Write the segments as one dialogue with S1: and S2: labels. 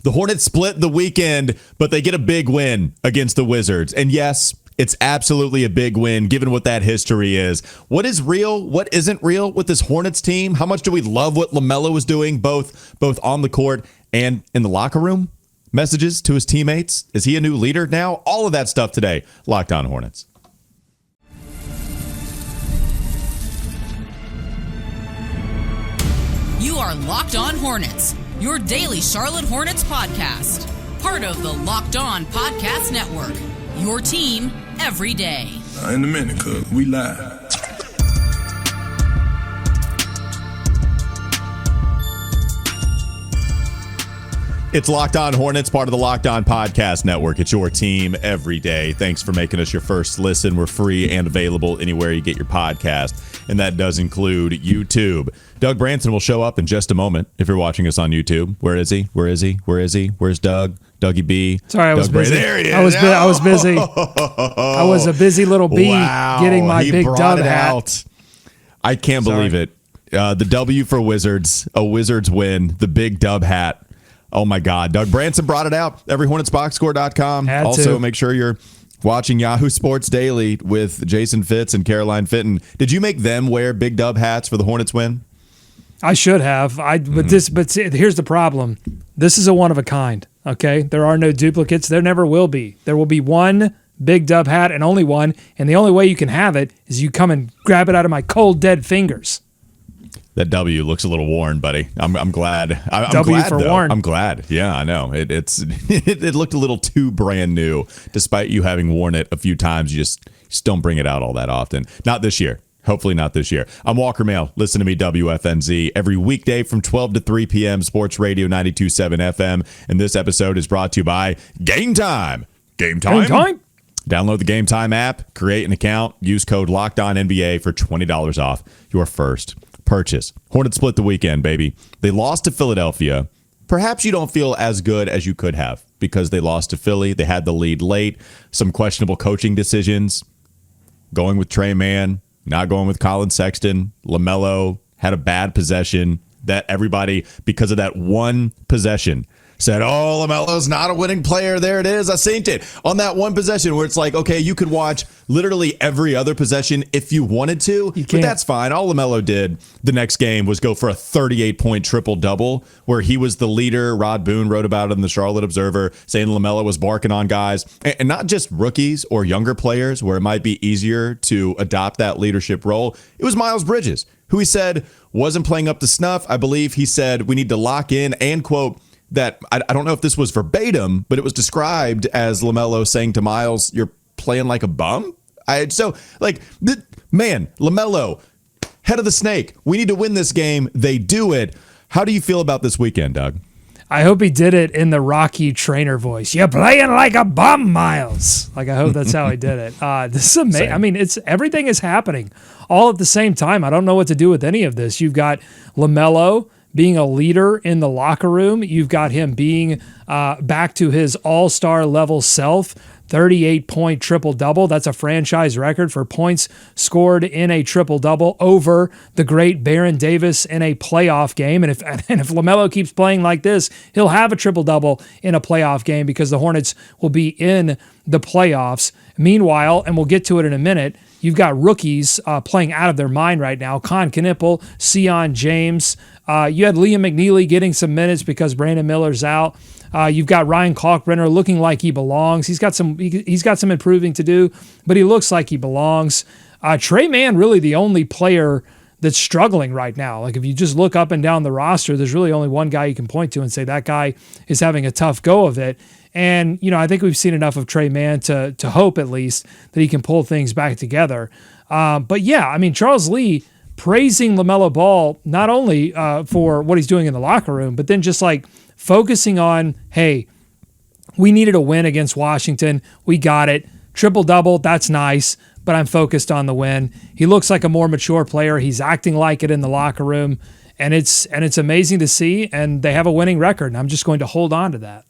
S1: The Hornets split the weekend, but they get a big win against the Wizards. And yes, it's absolutely a big win given what that history is. What is real? What isn't real with this Hornets team? How much do we love what LaMelo is doing both on the court and in the locker room? Messages to his teammates? Is he a new leader now? All of that stuff today. Locked On Hornets.
S2: You are Locked On Hornets, your daily Charlotte Hornets podcast. Part of the Locked On Podcast Network, your team every day.
S3: In a minute, cuz we live.
S1: It's Locked On Hornets, part of the Locked On Podcast Network. It's your team every day. Thanks for making us your first listen. We're free and available anywhere you get your podcast, and that does include YouTube. Doug Branson will show up in just a moment if you're watching us on YouTube. Where is he? Where is he? Where is he? Where's Doug? Dougie B.
S4: Sorry, I was busy.
S1: There he is.
S4: I was busy. I was a busy little bee getting my big dub hat.
S1: Out. I can't believe it. The W for Wizards, a Wizards win, the big dub hat. Oh, my God. Doug Branson brought it out. Everyhornetsboxscore.com. Also, make sure you're watching Yahoo Sports Daily with Jason Fitz and Caroline Fitton. Did you make them wear big dub hats for the Hornets win?
S4: I should have. But here's the problem. This is a one of a kind, okay? There are no duplicates. There never will be. There will be one big dub hat and only one, and the only way you can have it is you come and grab it out of my cold, dead fingers.
S1: That W looks a little worn, buddy. I'm glad. I'm
S4: W
S1: glad,
S4: for
S1: though.
S4: worn.
S1: I'm glad. Yeah, I know. It looked a little too brand new, despite you having worn it a few times. You just don't bring it out all that often. Not this year. Hopefully not this year. I'm Walker Mail. Listen to me, WFNZ, every weekday from 12 to 3 p.m. Sports Radio 92.7 FM. And this episode is brought to you by Game Time. Game Time.
S4: Game Time.
S1: Download the Game Time app, create an account, use code LOCKEDONNBA for $20 off your first purchase. Hornets split the weekend, baby. They lost to Philadelphia. Perhaps you don't feel as good as you could have because they lost to Philly. They had the lead late. Some questionable coaching decisions. Going with Trey Mann, not going with Colin Sexton. LaMelo had a bad possession that everybody, because of that one possession, said, oh, LaMelo's not a winning player. There it is. I synced it on that one possession where it's like, okay, you could watch literally every other possession if you wanted to, but that's fine. All LaMelo did the next game was go for a 38-point triple-double where he was the leader. Rod Boone wrote about it in the Charlotte Observer, saying LaMelo was barking on guys, and not just rookies or younger players where it might be easier to adopt that leadership role. It was Miles Bridges, who he said wasn't playing up to snuff. I believe he said we need to lock in and, quote, that I don't know if this was verbatim, but it was described as LaMelo saying to Miles, you're playing like a bum. LaMelo, head of the snake. We need to win this game. They do it. How do you feel about this weekend, Doug?
S4: I hope he did it in the Rocky trainer voice. You're playing like a bum, Miles. I hope that's how he did it. This is amazing.
S1: Same.
S4: I mean, everything is happening all at the same time. I don't know what to do with any of this. You've got LaMelo being a leader in the locker room. You've got him being back to his all-star level self, 38-point triple-double. That's a franchise record for points scored in a triple-double over the great Baron Davis in a playoff game. And if LaMelo keeps playing like this, he'll have a triple-double in a playoff game because the Hornets will be in the playoffs. Meanwhile, and we'll get to it in a minute, you've got rookies playing out of their mind right now. Knueppel, Sion James. You had Liam McNeely getting some minutes because Brandon Miller's out. You've got Ryan Kalkbrenner looking like he belongs. He's got some improving to do, but he looks like he belongs. Trey Mann, really the only player that's struggling right now. Like if you just look up and down the roster, there's really only one guy you can point to and say that guy is having a tough go of it. And, I think we've seen enough of Trey Mann to hope at least that he can pull things back together. But yeah, I mean, Charles Lee praising LaMelo Ball, not only for what he's doing in the locker room, but then just like focusing on, hey, we needed a win against Washington. We got it. Triple-double, that's nice, but I'm focused on the win. He looks like a more mature player. He's acting like it in the locker room, and it's amazing to see, and they have a winning record, and I'm just going to hold on to that.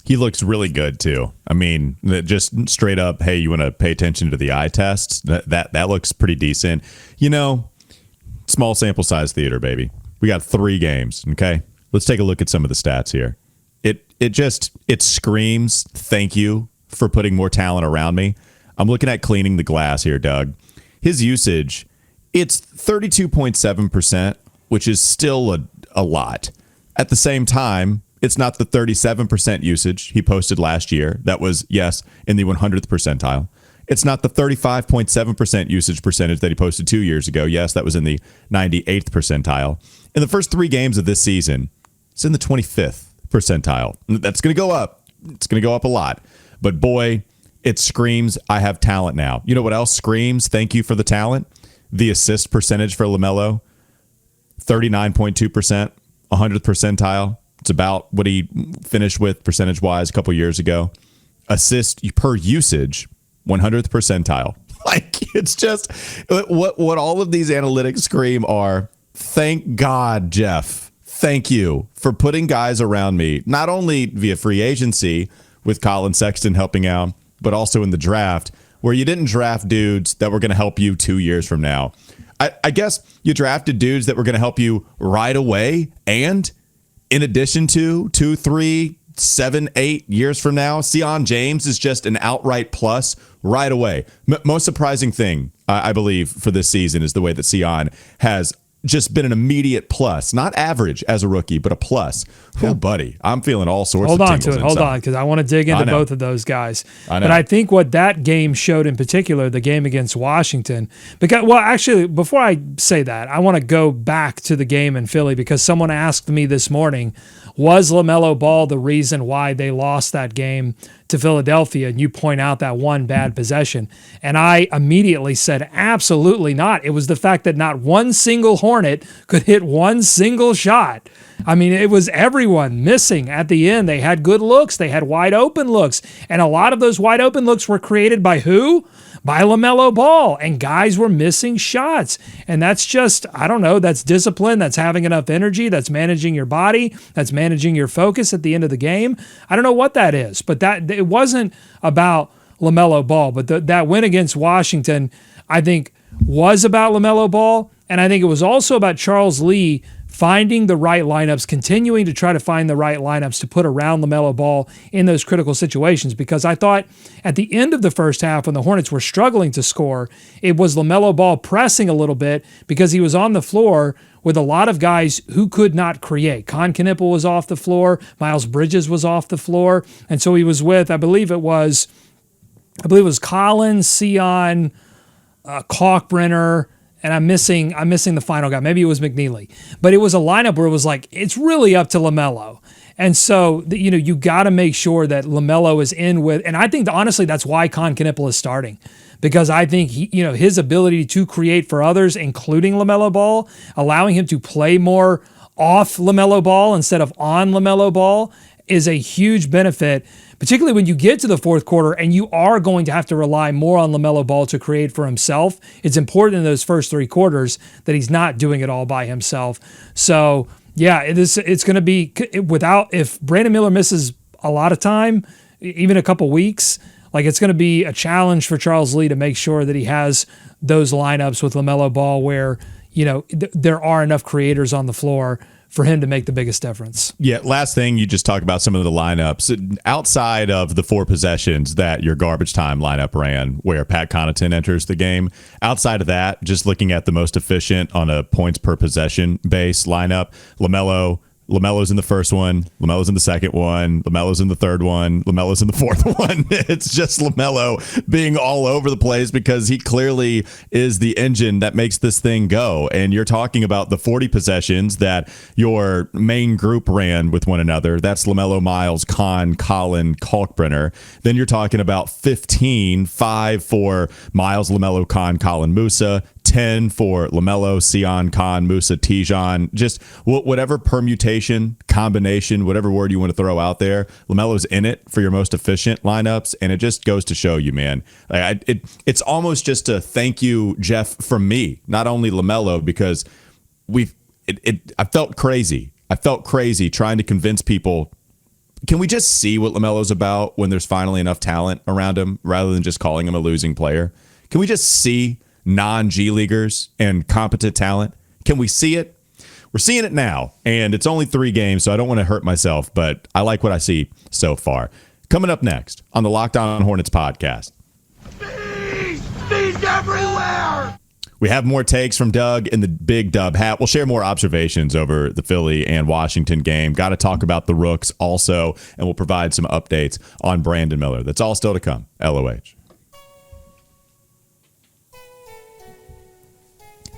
S1: He looks really good, too. I mean, just straight up, hey, you want to pay attention to the eye test? That looks pretty decent. Small sample size theater, baby. We got 3 games, okay? Let's take a look at some of the stats here. It screams thank you for putting more talent around me. I'm looking at cleaning the glass here, Doug. His usage, it's 32.7%, which is still a lot. At the same time, it's not the 37% usage he posted last year. That was, yes, in the 100th percentile. It's not the 35.7% usage percentage that he posted 2 years ago. Yes, that was in the 98th percentile. In the first 3 games of this season, it's in the 25th percentile. That's going to go up. It's going to go up a lot. But boy, it screams, I have talent now. You know what else screams, thank you for the talent? The assist percentage for LaMelo, 39.2%, 100th percentile. It's about what he finished with percentage-wise a couple years ago. Assist per usage, 100th percentile. Like, it's just what all of these analytics scream are, thank God, Jeff. Thank you for putting guys around me, not only via free agency with Colin Sexton helping out, but also in the draft, where you didn't draft dudes that were going to help you 2 years from now. I guess you drafted dudes that were going to help you right away, and in addition to 2, 3, 7, 8 years from now. Sion James is just an outright plus right away. Most surprising thing, I believe, for this season is the way that Sion has just been an immediate plus, not average as a rookie, but a plus. Oh, buddy, I'm feeling all sorts of tingles.
S4: Hold on, because I want to dig into both of those guys.
S1: I know.
S4: But I think what that game showed in particular, the game against Washington, because, well, actually, before I say that, I want to go back to the game in Philly because someone asked me this morning, was LaMelo Ball the reason why they lost that game to Philadelphia? And you point out that one bad possession. And I immediately said, absolutely not. It was the fact that not one single Hornet could hit one single shot. I mean, it was everyone missing at the end. They had good looks. They had wide open looks. And a lot of those wide open looks were created by who? By LaMelo Ball. And guys were missing shots. And that's just, I don't know, that's discipline. That's having enough energy. That's managing your body. That's managing your focus at the end of the game. I don't know what that is, but that it wasn't about LaMelo Ball. But that win against Washington, I think, was about LaMelo Ball. And I think it was also about Charles Lee finding the right lineups, continuing to try to find the right lineups to put around LaMelo Ball in those critical situations. Because I thought at the end of the first half when the Hornets were struggling to score, it was LaMelo Ball pressing a little bit because he was on the floor with a lot of guys who could not create. Knueppel was off the floor. Miles Bridges was off the floor. And so he was with, I believe it was Collins, Sion, Kalkbrenner, and I'm missing the final guy. Maybe it was McNeely. But it was a lineup where it was like, it's really up to LaMelo. And so, you got to make sure that LaMelo is in with, and I think honestly that's why Knueppel is starting. Because I think his ability to create for others, including LaMelo Ball, allowing him to play more off LaMelo Ball instead of on LaMelo Ball is a huge benefit, particularly when you get to the fourth quarter and you are going to have to rely more on LaMelo Ball to create for himself. It's important in those first 3 quarters that he's not doing it all by himself. So, yeah, it's going to be if Brandon Miller misses a lot of time, even a couple weeks, like it's going to be a challenge for Charles Lee to make sure that he has those lineups with LaMelo Ball where, there are enough creators on the floor for him to make the biggest difference. Yeah,
S1: last thing, you just talk about some of the lineups. Outside of the 4 possessions that your garbage time lineup ran, where Pat Connaughton enters the game, outside of that, just looking at the most efficient on a points per possession base lineup, LaMelo's in the first one, LaMelo's in the second one, LaMelo's in the third one, LaMelo's in the fourth one. It's just LaMelo being all over the place because he clearly is the engine that makes this thing go. And you're talking about the 40 possessions that your main group ran with one another. That's LaMelo, Miles, Colin, Kalkbrenner. Then you're talking about 5 for Miles, LaMelo, Colin, Musa, 10 for LaMelo, Sion, Musa, Tijon, just whatever permutation, combination, whatever word you want to throw out there, LaMelo's in it for your most efficient lineups, and it just goes to show you, man. It's almost just a thank you, Jeff, from me, not only LaMelo, because I felt crazy. I felt crazy trying to convince people, can we just see what LaMelo's about when there's finally enough talent around him rather than just calling him a losing player? Can we just see non-G leaguers and competent talent? Can we see it? we're seeing it now, and it's only 3 games, so I don't want to hurt myself, but I like what I see so far. Coming up next on the Locked On Hornets podcast.
S5: Bees everywhere!
S1: We have more takes from Doug in the Big Dub hat. We'll share more observations over the Philly and Washington game. Got to talk about the Rooks also, and we'll provide some updates on Brandon Miller. That's all still to come. LOH.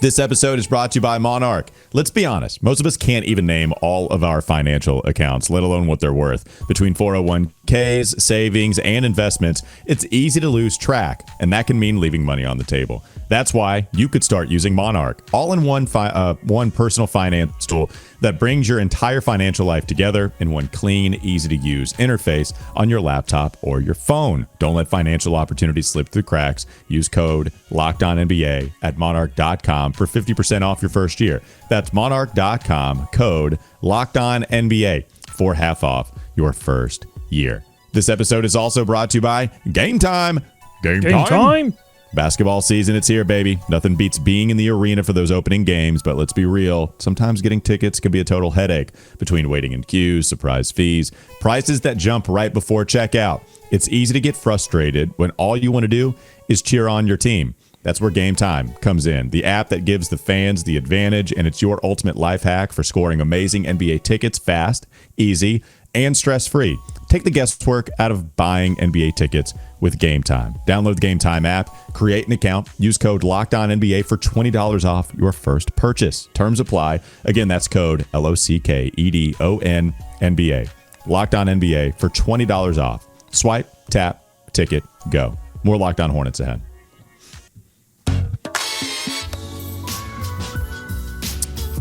S1: This episode is brought to you by Monarch. Let's be honest, most of us can't even name all of our financial accounts, let alone what they're worth. Between 401ks, savings, and investments, it's easy to lose track, and that can mean leaving money on the table. That's why you could start using Monarch, all-in-one one personal finance tool that brings your entire financial life together in one clean, easy-to-use interface on your laptop or your phone. Don't let financial opportunities slip through cracks. Use code LOCKEDONNBA at monarch.com for 50% off your first year. That's monarch.com, code LOCKEDONNBA for half off your first year. This episode is also brought to you by Game Time. Game time. Basketball season, it's here, baby. Nothing beats being in the arena for those opening games, but let's be real. Sometimes getting tickets can be a total headache between waiting in queues, surprise fees, prices that jump right before checkout. It's easy to get frustrated when all you want to do is cheer on your team. That's where Game Time comes in, the app that gives the fans the advantage, and it's your ultimate life hack for scoring amazing NBA tickets fast, easy, and stress-free. Take the guesswork out of buying NBA tickets with Game Time. Download the Game Time app, create an account, use code LOCKEDONNBA for $20 off your first purchase. Terms apply. Again, that's code LOCKEDONNBA. Locked On NBA for $20 off. Swipe, tap, ticket, go. More Locked On Hornets ahead.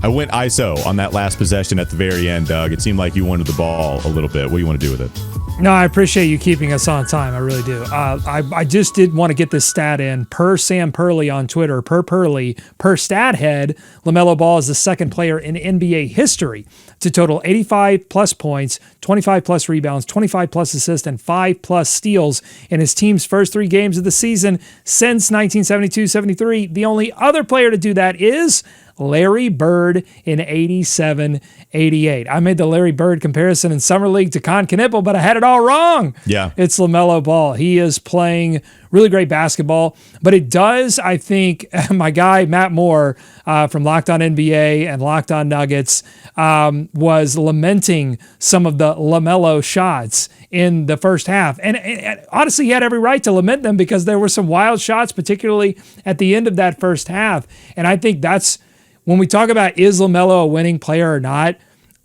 S1: I went ISO on that last possession at the very end, Doug. It seemed like you wanted the ball a little bit. What do you want to do with it?
S4: No, I appreciate you keeping us on time. I really do. I just did want to get this stat in. Per Sam Purley on Twitter, per StatHead, LaMelo Ball is the second player in NBA history to total 85-plus points, 25-plus rebounds, 25-plus assists, and 5-plus steals in his team's first 3 games of the season since 1972-73. The only other player to do that is Larry Bird in 87-88. I made the Larry Bird comparison in Summer League to Knueppel, but I had it all wrong.
S1: Yeah.
S4: It's LaMelo Ball. He is playing really great basketball, but it does, I think, my guy Matt Moore from Locked On NBA and Locked On Nuggets was lamenting some of the LaMelo shots in the first half. And honestly, he had every right to lament them because there were some wild shots, particularly at the end of that first half. And I think that's, when we talk about is LaMelo a winning player or not,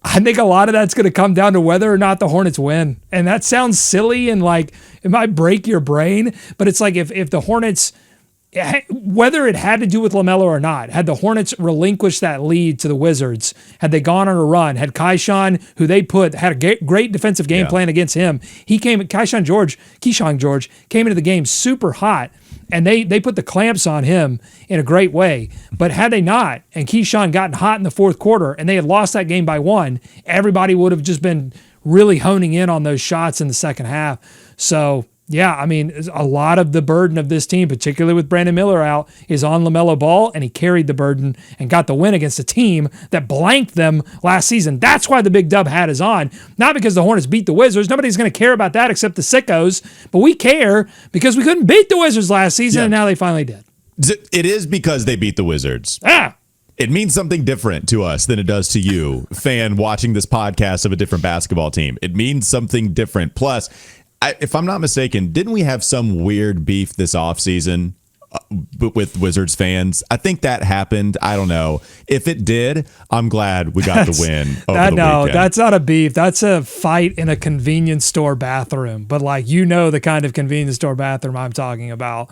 S4: I think a lot of that's going to come down to whether or not the Hornets win. And that sounds silly and like it might break your brain, but it's like if the Hornets, whether it had to do with LaMelo or not, had the Hornets relinquished that lead to the Wizards, had they gone on a run, had Keyshawn, who they had a great defensive game plan against him, Keyshawn George came into the game super hot. And they put the clamps on him in a great way. But had they not, and Keyshawn gotten hot in the fourth quarter, and they had lost that game by 1, everybody would have just been really honing in on those shots in the second half. So, yeah, I mean, a lot of the burden of this team, particularly with Brandon Miller out, is on LaMelo Ball, and he carried the burden and got the win against a team that blanked them last season. That's why the Big Dub hat is on. Not because the Hornets beat the Wizards. Nobody's going to care about that except the sickos, but we care because we couldn't beat the Wizards last season, and now they finally did.
S1: It is because they beat the Wizards. It means something different to us than it does to you, fan watching this podcast of a different basketball team. It means something different. Plus, if I'm not mistaken, didn't we have some weird beef this offseason with Wizards fans? I think that happened. I don't know. If it did, I'm glad we got the win over the weekend. That's
S4: not a beef. That's a fight in a convenience store bathroom. But the kind of convenience store bathroom I'm talking about.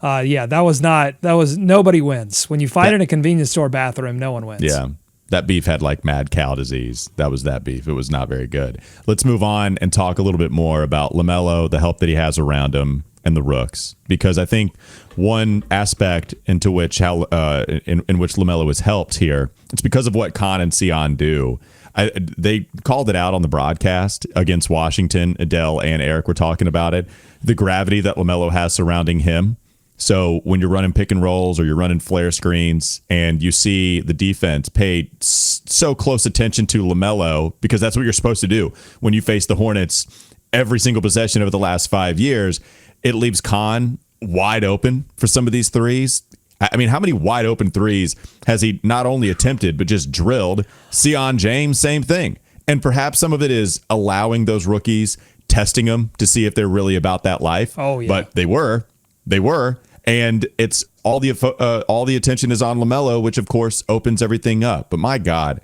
S4: Nobody wins. When you fight in a convenience store bathroom, no one wins.
S1: Yeah. That beef had mad cow disease. That was that beef. It was not very good. Let's move on and talk a little bit more about LaMelo, the help that he has around him, and the Rooks. Because I think one aspect in which LaMelo is helped here, it's because of what Con and Sion do. They called it out on the broadcast against Washington. Adele and Eric were talking about it. The gravity that LaMelo has surrounding him. So when you're running pick and rolls or you're running flare screens and you see the defense pay so close attention to LaMelo, because that's what you're supposed to do when you face the Hornets every single possession over the last 5 years, it leaves Khan wide open for some of these threes. I mean, how many wide open threes has he not only attempted, but just drilled? Sion James, same thing. And perhaps some of it is allowing those rookies, testing them to see if they're really about that life.
S4: Oh, yeah.
S1: But they were. And it's all the attention is on LaMelo, which, of course, opens everything up. But my God,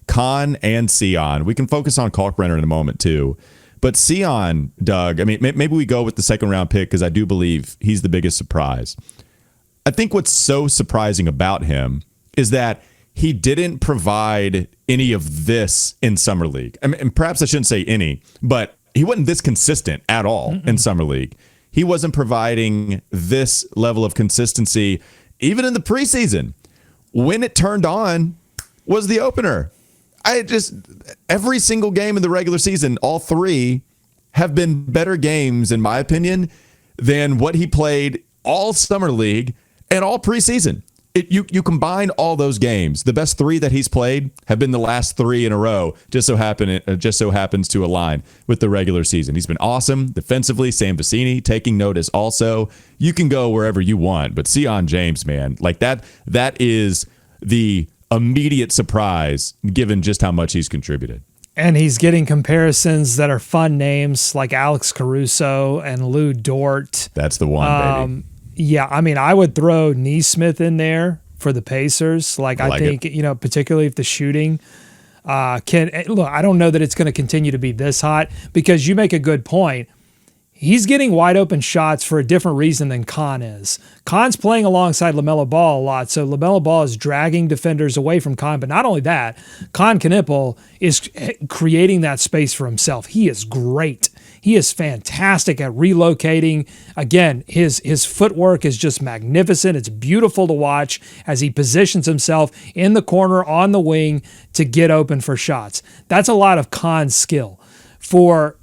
S1: Khan and Sion, we can focus on Kalkbrenner in a moment, too. But Sion, Doug, I mean, maybe we go with the second-round pick because I do believe he's the biggest surprise. I think what's so surprising about him is that he didn't provide any of this in Summer League. I mean, perhaps I shouldn't say any, but he wasn't this consistent at all in Summer League. He wasn't providing this level of consistency even in the preseason. When it turned on was the opener. Every single game in the regular season, all three have been better games, in my opinion, than what he played all Summer League and all preseason. You combine all those games. The best three that he's played have been the last three in a row. Just so happens to align with the regular season. He's been awesome defensively. Sam Vecini taking notice. Also, you can go wherever you want, but Sion James, man, like that is the immediate surprise given just how much he's contributed.
S4: And he's getting comparisons that are fun names like Alex Caruso and Lou Dort.
S1: That's the one, baby.
S4: Yeah, I mean, I would throw Nesmith in there for the Pacers. I think, particularly if the shooting look, I don't know that it's going to continue to be this hot because you make a good point. He's getting wide open shots for a different reason than Khan is. Khan's playing alongside LaMelo Ball a lot, so LaMelo Ball is dragging defenders away from Khan. But not only that, Knueppel is creating that space for himself. He is great. He is fantastic at relocating. Again, his footwork is just magnificent. It's beautiful to watch as he positions himself in the corner on the wing to get open for shots. That's a lot of Khan's skill. For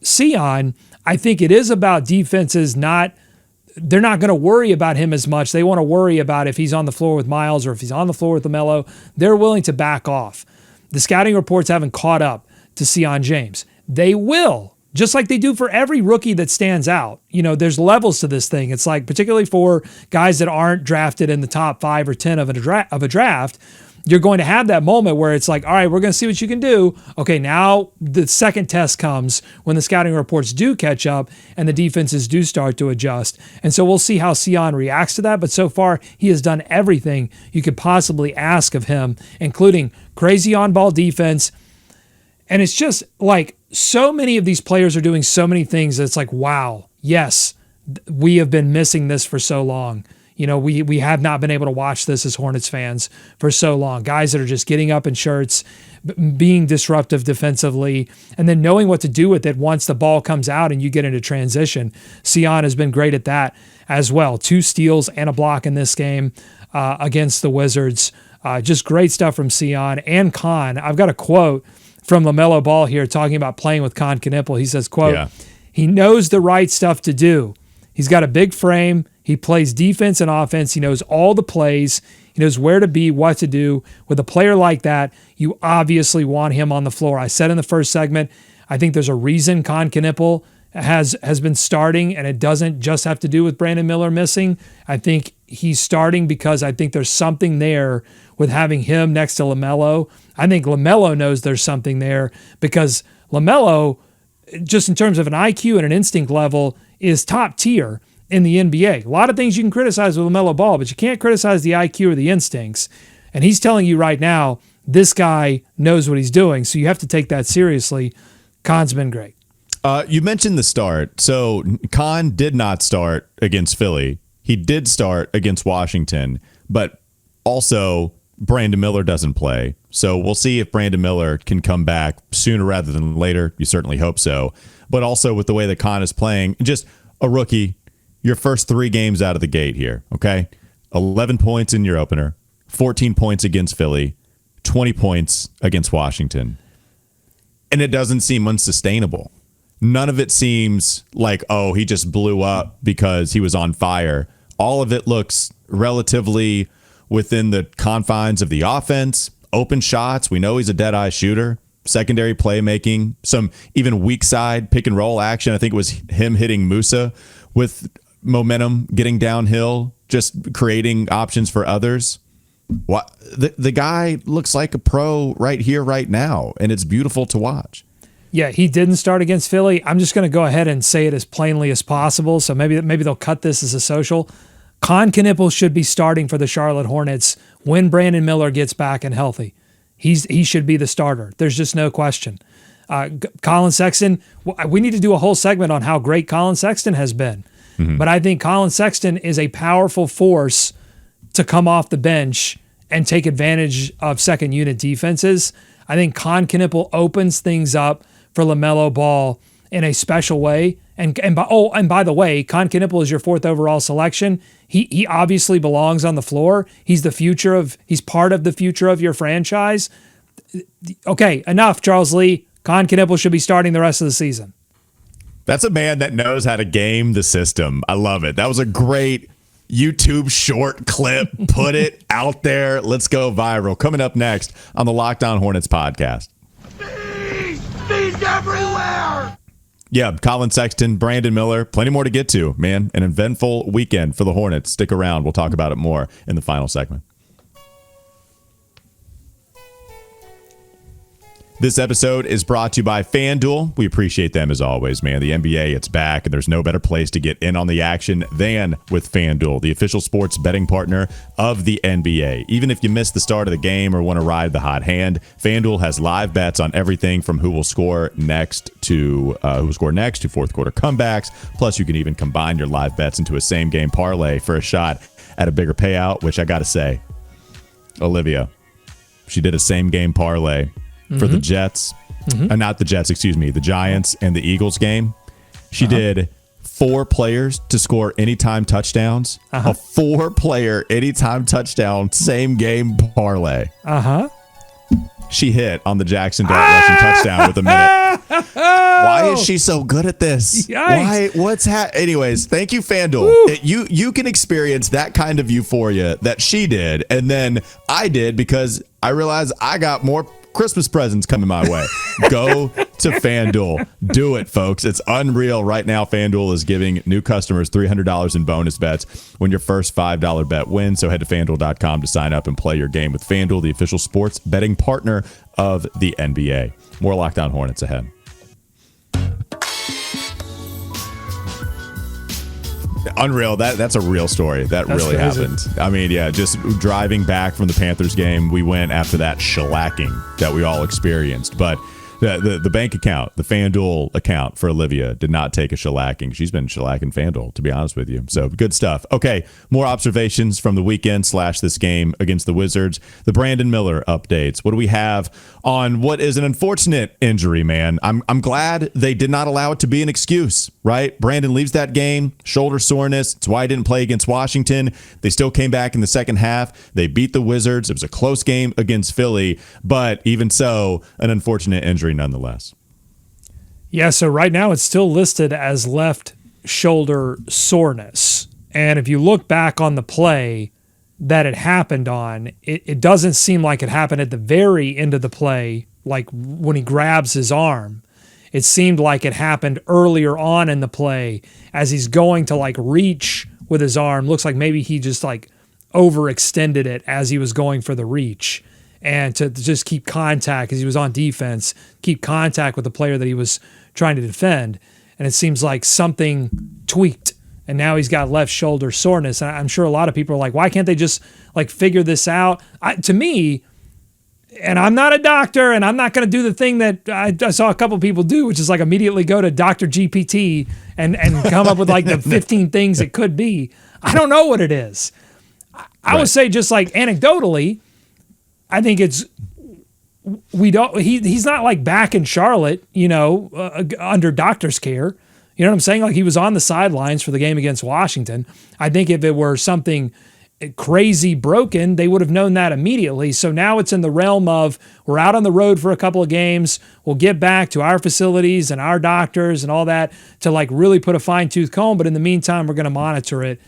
S4: Sion, I think it is about defenses they're not going to worry about him as much. They want to worry about if he's on the floor with Miles or if he's on the floor with LaMelo. They're willing to back off. The scouting reports haven't caught up to Sion James. They will, just like they do for every rookie that stands out. There's levels to this thing. It's like, particularly for guys that aren't drafted in the top 5 or 10 of a draft, you're going to have that moment where it's like, all right, we're going to see what you can do. Okay, now the second test comes when the scouting reports do catch up and the defenses do start to adjust. And so we'll see how Sion reacts to that. But so far, he has done everything you could possibly ask of him, including crazy on-ball defense. And it's just like so many of these players are doing so many things that it's like, wow, yes, we have been missing this for so long. We have not been able to watch this as Hornets fans for so long. Guys that are just getting up in shirts, being disruptive defensively, and then knowing what to do with it once the ball comes out and you get into transition. Sion has been great at that as well. 2 steals and a block in this game against the Wizards. Just great stuff from Sion and Khan. I've got a quote from LaMelo Ball here talking about playing with Knueppel. He says, quote, He knows the right stuff to do. He's got a big frame. He plays defense and offense. He knows all the plays. He knows where to be, what to do. With a player like that, you obviously want him on the floor. I said in the first segment, I think there's a reason Knueppel has been starting, and it doesn't just have to do with Brandon Miller missing. I think he's starting because I think there's something there with having him next to LaMelo. I think LaMelo knows there's something there because LaMelo, just in terms of an IQ and an instinct level, is top tier in the NBA. A lot of things you can criticize with LaMelo Ball, but you can't criticize the IQ or the instincts. And he's telling you right now, this guy knows what he's doing, so you have to take that seriously. Khan's been great.
S1: You mentioned the start. So Khan did not start against Philly. He did start against Washington, but also Brandon Miller doesn't play. So we'll see if Brandon Miller can come back sooner rather than later. You certainly hope so. But also with the way that Khan is playing, just a rookie, your first 3 games out of the gate here, okay? 11 points in your opener, 14 points against Philly, 20 points against Washington. And it doesn't seem unsustainable. None of it seems like, oh, he just blew up because he was on fire. All of it looks relatively within the confines of the offense. Open shots. We know he's a dead-eye shooter. Secondary playmaking. Some even weak side pick and roll action. I think it was him hitting Musa with momentum, getting downhill, just creating options for others. What the guy looks like a pro right here, right now, and it's beautiful to watch.
S4: Yeah, he didn't start against Philly. I'm just going to go ahead and say it as plainly as possible. So maybe they'll cut this as a social. Knueppel should be starting for the Charlotte Hornets when Brandon Miller gets back and healthy. He should be the starter. There's just no question. Colin Sexton, we need to do a whole segment on how great Colin Sexton has been. Mm-hmm. But I think Colin Sexton is a powerful force to come off the bench and take advantage of second unit defenses. I think Knueppel opens things up for LaMelo Ball in a special way. And by the way, Knueppel is your 4th overall selection. He obviously belongs on the floor. He's part of the future of your franchise. Okay, enough, Charles Lee. Knueppel should be starting the rest of the season.
S1: That's a man that knows how to game the system. I love it. That was a great YouTube short clip. Put it out there. Let's go viral. Coming up next on the Locked On Hornets podcast.
S5: He's everywhere!
S1: Yeah, Colin Sexton, Brandon Miller, plenty more to get to, man. An eventful weekend for the Hornets. Stick around. We'll talk about it more in the final segment. This episode is brought to you by FanDuel. We appreciate them as always, man. The NBA, it's back, and there's no better place to get in on the action than with FanDuel, the official sports betting partner of the NBA. Even if you missed the start of the game or want to ride the hot hand, FanDuel has live bets on everything from who will score next to fourth quarter comebacks. Plus, you can even combine your live bets into a same game parlay for a shot at a bigger payout, which I got to say, Olivia, she did a same game parlay for the Jets, not the Jets, excuse me, the Giants and the Eagles game. She did 4 players to score anytime touchdowns. A 4-player anytime touchdown, same game parlay. She hit on the Jackson Dart rushing touchdown with a minute. Why is she so good at this?
S4: Yikes.
S1: Why? Anyways, thank you, FanDuel. You can experience that kind of euphoria that she did, and then I did because I realized I got more Christmas presents coming my way. Go to FanDuel. Do it, folks. It's unreal. Right now, FanDuel is giving new customers $300 in bonus bets when your first $5 bet wins. So head to FanDuel.com to sign up and play your game with FanDuel, the official sports betting partner of the NBA. More Locked On Hornets ahead. Unreal. That's a real story. That's really
S4: crazy.
S1: Happened. I mean, yeah, just driving back from the Panthers game, we went after that shellacking that we all experienced. But the bank account, the FanDuel account for Olivia did not take a shellacking. She's been shellacking FanDuel, to be honest with you. So good stuff. Okay, more observations from the weekend / this game against the Wizards. The Brandon Miller updates. What do we have on what is an unfortunate injury, man? I'm glad they did not allow it to be an excuse, right? Brandon leaves that game, shoulder soreness. It's why he didn't play against Washington. They still came back in the second half. They beat the Wizards. It was a close game against Philly, but even so, an unfortunate injury nonetheless.
S4: Yeah, so right now it's still listed as left shoulder soreness. And if you look back on the play that it happened on, it doesn't seem like it happened at the very end of the play, like when he grabs his arm. It seemed like it happened earlier on in the play as he's going to like reach with his arm. Looks like maybe he just like overextended it as he was going for the reach. And to just keep contact, because he was on defense, keep contact with the player that he was trying to defend. And it seems like something tweaked, and now he's got left shoulder soreness. And I'm sure a lot of people are like, why can't they just like figure this out? To me, and I'm not a doctor, and I'm not going to do the thing that I saw a couple people do, which is like immediately go to Dr. GPT and come up with like the 15 things it could be. I don't know what it is. I would say just like anecdotally, I think he's not like back in Charlotte, under doctor's care. You know what I'm saying? Like he was on the sidelines for the game against Washington. I think if it were something crazy broken, they would have known that immediately. So now it's in the realm of we're out on the road for a couple of games. We'll get back to our facilities and our doctors and all that to like really put a fine tooth comb. But in the meantime, we're going to monitor it.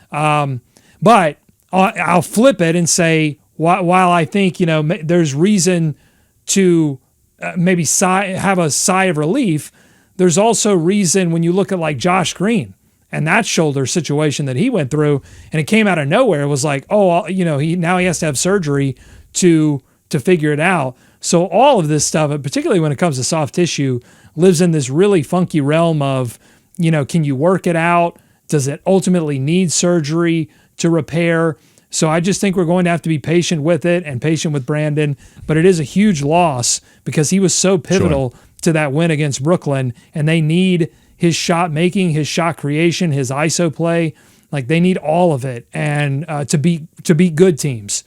S4: But I'll flip it and say, while I think, there's reason to maybe have a sigh of relief, there's also reason when you look at like Josh Green and that shoulder situation that he went through, and it came out of nowhere. It was like, he has to have surgery to figure it out. So all of this stuff, particularly when it comes to soft tissue, lives in this really funky realm of, can you work it out? Does it ultimately need surgery to repair? So I just think we're going to have to be patient with it and patient with Brandon. But it is a huge loss because he was so pivotal to that win against Brooklyn, and they need his shot making, his shot creation, his ISO play. Like they need all of it. And to beat good teams,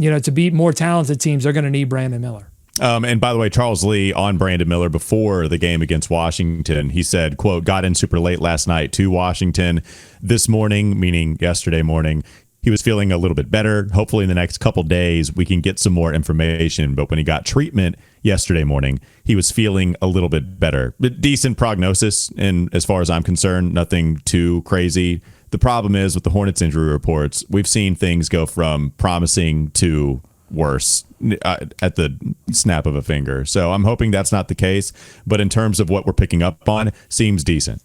S4: to beat more talented teams, they're going to need Brandon Miller.
S1: And by the way, Charles Lee on Brandon Miller before the game against Washington, he said, quote, got in super late last night to Washington. This morning, meaning yesterday morning, he was feeling a little bit better. Hopefully in the next couple days, we can get some more information. But when he got treatment yesterday morning, he was feeling a little bit better. But decent prognosis. And as far as I'm concerned, nothing too crazy. The problem is with the Hornets injury reports, we've seen things go from promising to worse at the snap of a finger. So I'm hoping that's not the case. But in terms of what we're picking up on, seems decent.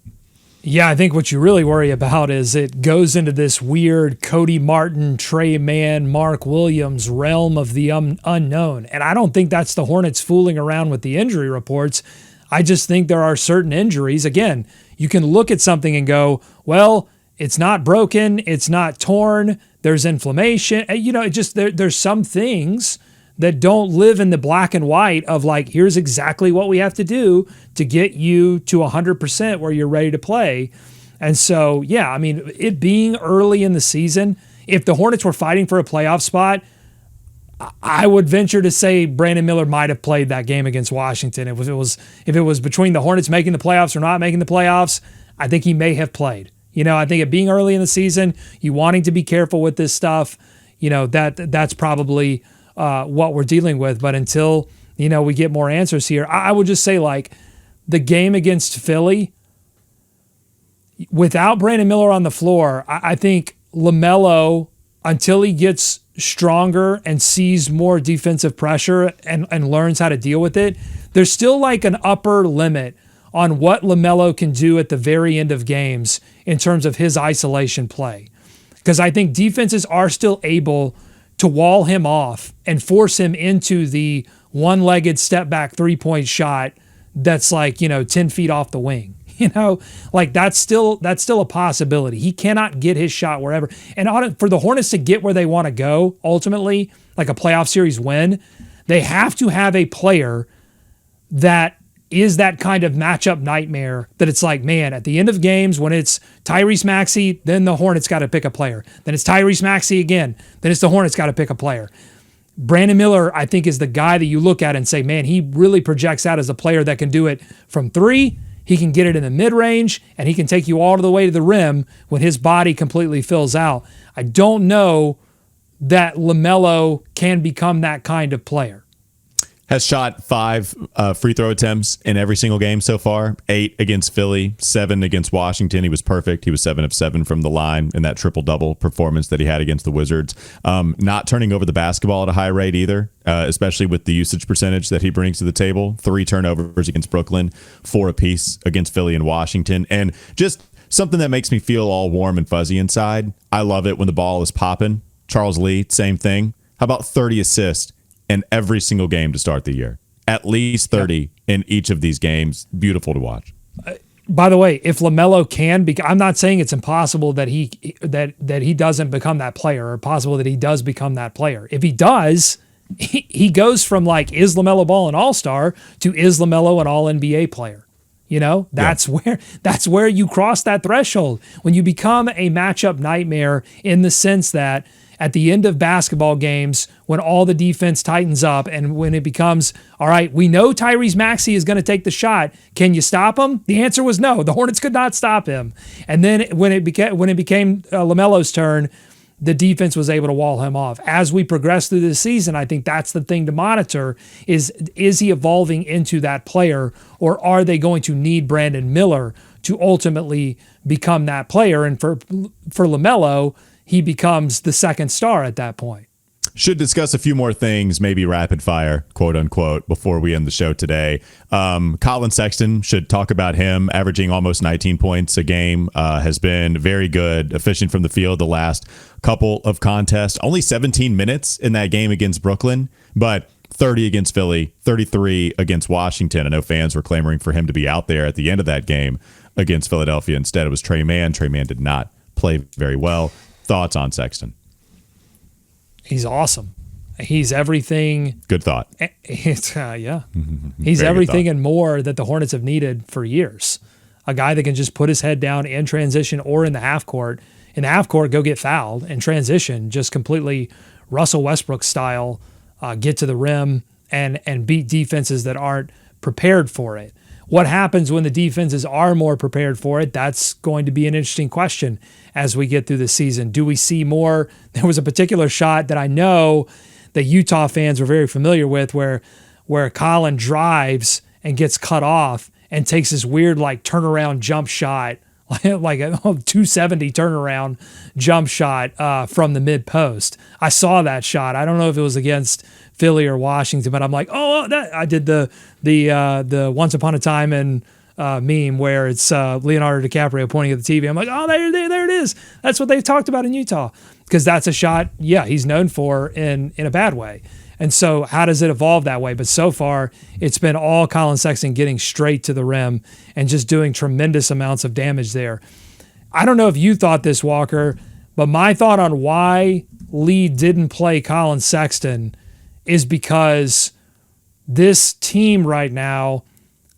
S4: Yeah, I think what you really worry about is it goes into this weird Cody Martin, Trey Mann, Mark Williams realm of the unknown. And I don't think that's the Hornets fooling around with the injury reports. I just think there are certain injuries. Again, you can look at something and go, well, it's not broken, it's not torn, there's inflammation. There's some things that don't live in the black and white of like, here's exactly what we have to do to get you to 100% where you're ready to play. And so, yeah, I mean, it being early in the season, if the Hornets were fighting for a playoff spot, I would venture to say Brandon Miller might have played that game against Washington. If it was between the Hornets making the playoffs or not making the playoffs, I think he may have played. I think it being early in the season, you wanting to be careful with this stuff, that's probably what we're dealing with. But until, we get more answers here, I would just say like the game against Philly, without Brandon Miller on the floor, I think LaMelo, until he gets stronger and sees more defensive pressure and learns how to deal with it, there's still like an upper limit on what LaMelo can do at the very end of games in terms of his isolation play. Because I think defenses are still able to wall him off and force him into the one-legged step-back three-point shot that's like, 10 feet off the wing. Like that's still a possibility. He cannot get his shot wherever. And for the Hornets to get where they want to go, ultimately, like a playoff series win, they have to have a player that is that kind of matchup nightmare that it's like, man, at the end of games when it's Tyrese Maxey, then the Hornets got to pick a player. Then it's Tyrese Maxey again. Then it's the Hornets got to pick a player. Brandon Miller, I think, is the guy that you look at and say, man, he really projects out as a player that can do it from three. He can get it in the mid-range, and he can take you all the way to the rim when his body completely fills out. I don't know that LaMelo can become that kind of player.
S1: Has shot 5 free throw attempts in every single game so far. 8 against Philly, 7 against Washington. He was perfect. He was 7 of 7 from the line in that triple-double performance that he had against the Wizards. Not turning over the basketball at a high rate either, especially with the usage percentage that he brings to the table. 3 turnovers against Brooklyn, 4 apiece against Philly and Washington. And just something that makes me feel all warm and fuzzy inside. I love it when the ball is popping. Charles Lee, same thing. How about 30 assists in every single game to start the year? At least 30 in each of these games. Beautiful to watch.
S4: By the way, if LaMelo can, I'm not saying it's impossible that he doesn't become that player, or possible that he does become that player. If he does, he goes from like, is LaMelo Ball an all-star to is LaMelo an all-NBA player? That's where you cross that threshold when you become a matchup nightmare, in the sense that at the end of basketball games, when all the defense tightens up and when it becomes, all right, we know Tyrese Maxey is going to take the shot. Can you stop him? The answer was no. The Hornets could not stop him. And then when it became LaMelo's turn, the defense was able to wall him off. As we progress through the season, I think that's the thing to monitor is he evolving into that player, or are they going to need Brandon Miller to ultimately become that player? And for LaMelo, he becomes the second star at that point.
S1: Should discuss a few more things, maybe rapid fire, quote unquote, before we end the show today. Colin Sexton, should talk about him, averaging almost 19 points a game, has been very good, efficient from the field the last couple of contests. Only 17 minutes in that game against Brooklyn, but 30 against Philly, 33 against Washington. I know fans were clamoring for him to be out there at the end of that game against Philadelphia. Instead, it was Trey Mann. Trey Mann did not play very well. Thoughts on Sexton?
S4: He's awesome. He's everything.
S1: Good thought.
S4: It's, yeah. He's everything and more that the Hornets have needed for years. A guy that can just put his head down in transition or in the half court. In the half court, go get fouled. In transition, just completely Russell Westbrook style, get to the rim and beat defenses that aren't prepared for it. What happens when the defenses are more prepared for it? That's going to be an interesting question as we get through the season. Do we see more? There was a particular shot that I know that Utah fans were very familiar with where Colin drives and gets cut off and takes this weird like turnaround jump shot, like a 270 turnaround jump shot from the mid post. I saw that shot. I don't know if it was against Philly or Washington, but I'm like, I did the Once Upon a Time in meme where it's Leonardo DiCaprio pointing at the TV. I'm like, there it is. That's what they've talked about in Utah, because that's a shot, he's known for in a bad way. And so how does it evolve that way? But so far, it's been all Colin Sexton getting straight to the rim and just doing tremendous amounts of damage there. I don't know if you thought this, Walker, but my thought on why Lee didn't play Colin Sexton is because this team right now,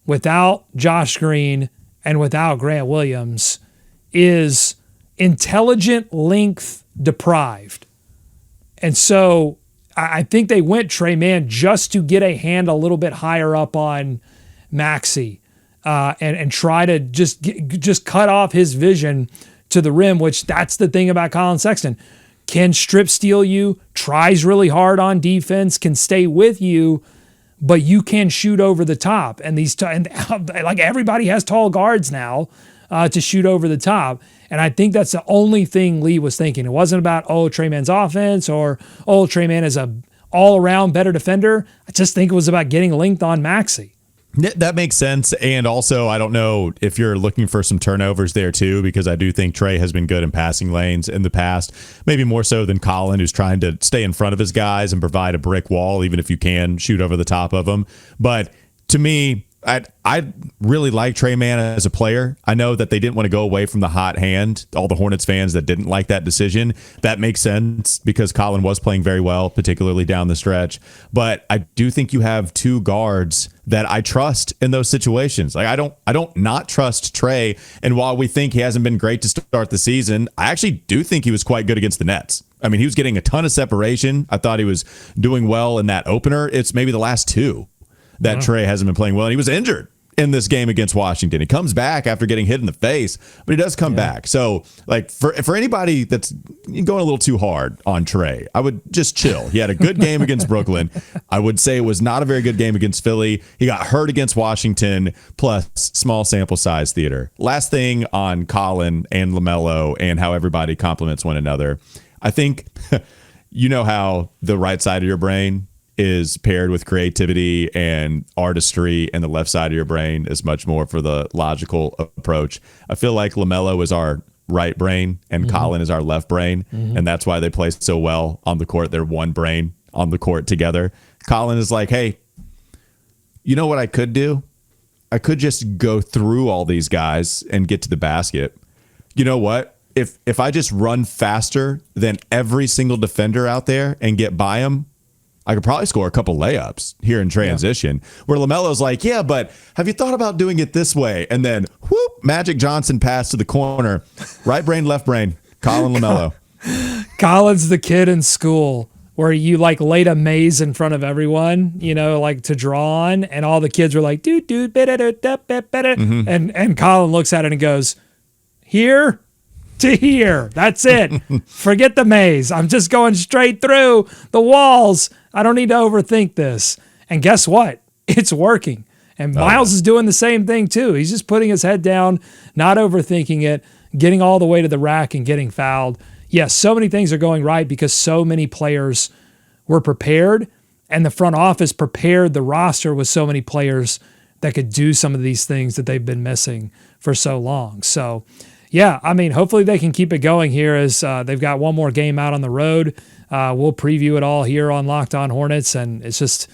S4: without Josh Green and without Grant Williams, is intelligent length deprived. And so I think they went Trey Mann just to get a hand a little bit higher up on Maxey and try to just cut off his vision to the rim, which that's the thing about Colin Sexton. Can strip steal you, tries really hard on defense, can stay with you, but you can shoot over the top. And like everybody has tall guards now to shoot over the top. And I think that's the only thing Lee was thinking. It wasn't about, Trey Mann's offense or, Trey Mann is a all-around better defender. I just think it was about getting length on Maxey.
S1: That makes sense. And also, I don't know if you're looking for some turnovers there too, because I do think Trey has been good in passing lanes in the past, maybe more so than Colin, who's trying to stay in front of his guys and provide a brick wall, even if you can shoot over the top of them. But to me, I really like Trey Mann as a player. I know that they didn't want to go away from the hot hand. All the Hornets fans that didn't like that decision, that makes sense because Colin was playing very well, particularly down the stretch. But I do think you have two guards that I trust in those situations. Like I don't not trust Trey. And while we think he hasn't been great to start the season, I actually do think he was quite good against the Nets. I mean, he was getting a ton of separation. I thought he was doing well in that opener. It's maybe the last two that Trey hasn't been playing well. And he was injured in this game against Washington. He comes back after getting hit in the face, but he does come back. So, like, for anybody that's going a little too hard on Trey, I would just chill. He had a good game against Brooklyn. I would say it was not a very good game against Philly. He got hurt against Washington, plus small sample size theater. Last thing on Colin and LaMelo and how everybody compliments one another. I think you know how the right side of your brain is paired with creativity and artistry, and the left side of your brain is much more for the logical approach. I feel like LaMelo is our right brain and Colin is our left brain, and that's why they play so well on the court. They're one brain on the court together. Colin is like, hey, you know what I could do? I could just go through all these guys and get to the basket. You know what? If I just run faster than every single defender out there and get by them, I could probably score a couple layups here in transition. Where LaMelo's like, yeah, but have you thought about doing it this way? And then, whoop, Magic Johnson pass to the corner. Right brain, left brain. Colin LaMelo.
S4: Colin's the kid in school where you like laid a maze in front of everyone, like to draw on, and all the kids were like, and Colin looks at it and goes, here. to here. That's it. Forget the maze. I'm just going straight through the walls. I don't need to overthink this. And guess what? It's working. And Miles is doing the same thing too. He's just putting his head down, not overthinking it, getting all the way to the rack and getting fouled. Yes, so many things are going right because so many players were prepared, and the front office prepared the roster with so many players that could do some of these things that they've been missing for so long. So, yeah, I mean, hopefully they can keep it going here as they've got one more game out on the road. We'll preview it all here on Locked On Hornets, and it's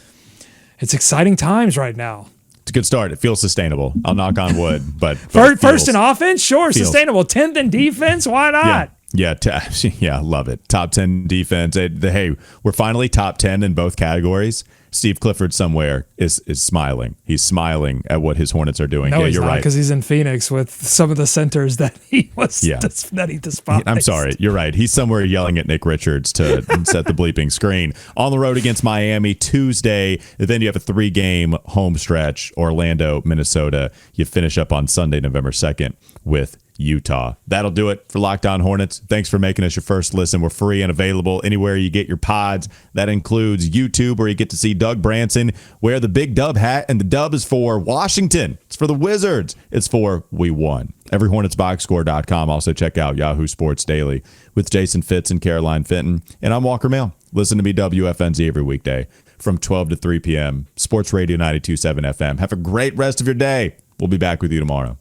S4: exciting times right now.
S1: It's a good start. It feels sustainable. I'll knock on wood, but
S4: first in offense, sure, sustainable. 10th in defense, why not?
S1: Yeah, love it. Top 10 defense. Hey, we're finally top 10 in both categories. Steve Clifford somewhere is smiling. He's smiling at what his Hornets are doing.
S4: No,
S1: yeah,
S4: he's
S1: you're
S4: not,
S1: right.
S4: because he's in Phoenix with some of the centers that he was that he despised.
S1: I'm sorry. You're right. He's somewhere yelling at Nick Richards to set the bleeping screen. On the road against Miami Tuesday. Then you have a 3-game home stretch. Orlando, Minnesota. You finish up on Sunday, November 2nd with Utah. That'll do it for Locked On Hornets. Thanks for making us your first listen. We're free and available anywhere you get your pods. That includes YouTube, where you get to see Doug Branson wear the big dub hat, and the dub is for Washington. It's for the Wizards. It's for We Won. EveryHornetsBoxScore.com. Also check out Yahoo Sports Daily with Jason Fitz and Caroline Fenton. And I'm Walker Mail. Listen to me WFNZ every weekday from 12 to 3 p.m. Sports Radio 92.7 FM. Have a great rest of your day. We'll be back with you tomorrow.